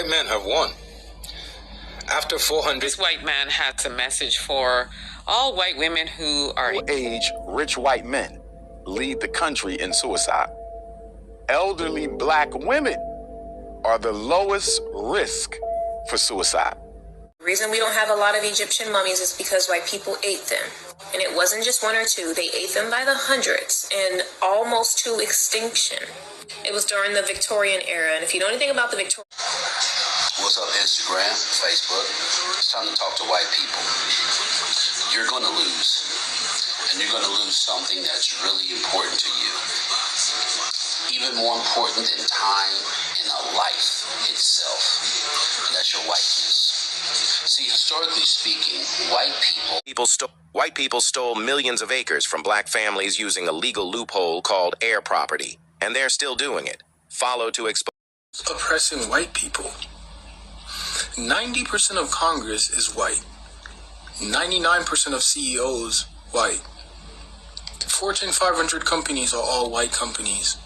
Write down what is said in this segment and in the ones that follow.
white men have won. After 400... This white man has a message for all white women who are... Age, rich white men lead the country in suicide. Elderly black women are the lowest risk for suicide. The reason we don't have a lot of Egyptian mummies is because white people ate them. And it wasn't just one or two. They ate them by the hundreds and almost to extinction. It was during the Victorian era. And if you know anything about the Victorian... What's up, Instagram, Facebook? It's time to talk to white people. You're going to lose. And you're going to lose something that's really important to you. Even more important than time in a life itself. And that's your whiteness. See, historically speaking, white people stole millions of acres from black families using a legal loophole called heir property. And they're still doing it. Follow to expose. Oppressing white people. 90% of Congress is white. 99% of CEOs, white. Fortune 500 companies are all white companies.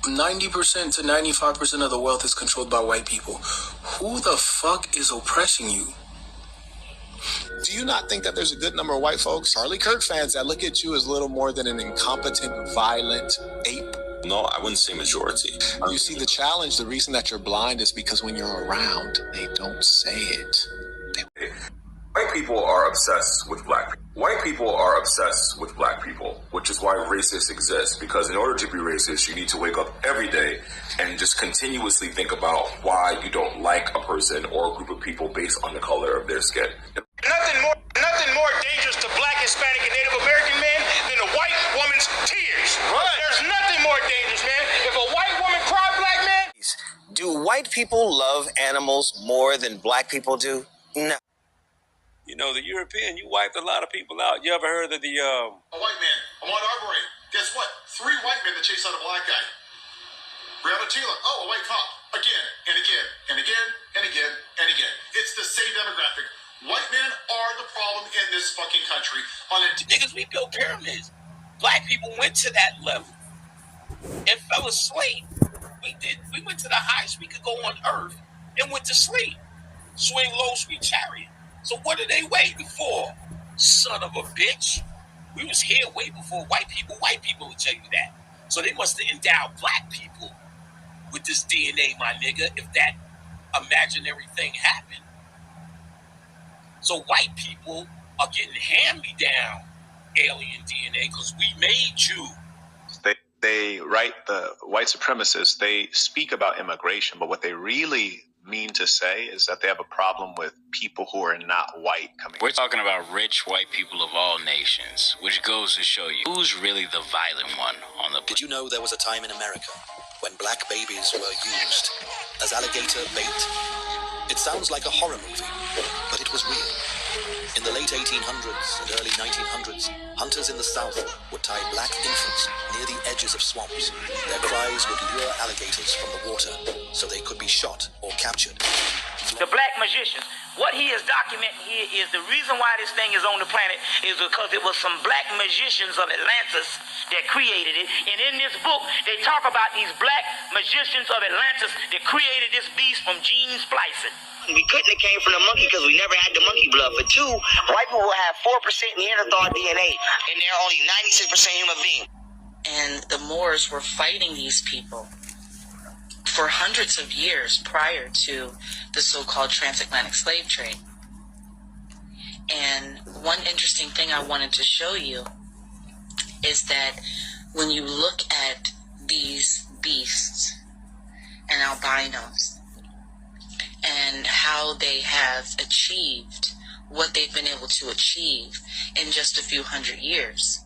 90% to 95% of the wealth is controlled by white people. Who the fuck is oppressing you? Do you not think that there's a good number of white folks, Charlie Kirk fans, that look at you as little more than an incompetent, violent ape? No, I wouldn't say majority. You see, the challenge, the reason that you're blind is because when you're around, they don't say it. White people are obsessed with black people. White people are obsessed with black people, which is why racists exist. Because in order to be racist, you need to wake up every day and just continuously think about why you don't like a person or a group of people based on the color of their skin. Nothing more dangerous to black, Hispanic, and Native American men than a white woman's tears. Right. There's nothing more dangerous, man. If a white woman cry, black man... Do white people love animals more than black people do? No. You know, the European, you wiped a lot of people out. You ever heard of the... A white man, Ahmaud Arbery. Guess what? 3 white men that chased out a black guy. Breonna Taylor. Oh, a white cop. Again, and again, and again, and again, and again. It's the same demographic. White men are the problem in this fucking country. Niggas, we built pyramids. Black people went to that level and fell asleep. We went to the highest we could go on earth and went to sleep. Swing low, sweet chariot. So what are they waiting for? Son of a bitch. We was here way before white people. White people will tell you that. So they must have endowed black people with this DNA, my nigga, if that imaginary thing happened. So white people are getting hand-me-down alien DNA because we made you. They write, the white supremacists, they speak about immigration, but what they really mean to say is that they have a problem with people who are not white coming. We're talking about rich white people of all nations, which goes to show you who's really the violent one on the... Did you know there was a time in America when black babies were used as alligator bait? It sounds like a horror movie, but it was real. In the late 1800s and early 1900s, hunters in the South would tie black infants near the edges of swamps. Their cries would lure alligators from the water so they could be shot or captured. The black magicians, what he is documenting here is the reason why this thing is on the planet is because it was some black magicians of Atlantis that created it. And in this book, they talk about these black magicians of Atlantis that created this beast from gene splicing. We couldn't have came from the monkey because we never had the monkey blood. But 2, white people have 4% Neanderthal DNA, and they're only 96% human being. And the Moors were fighting these people for hundreds of years prior to the so-called transatlantic slave trade. And one interesting thing I wanted to show you is that when you look at these beasts and albinos and how they have achieved what they've been able to achieve in just a few hundred years,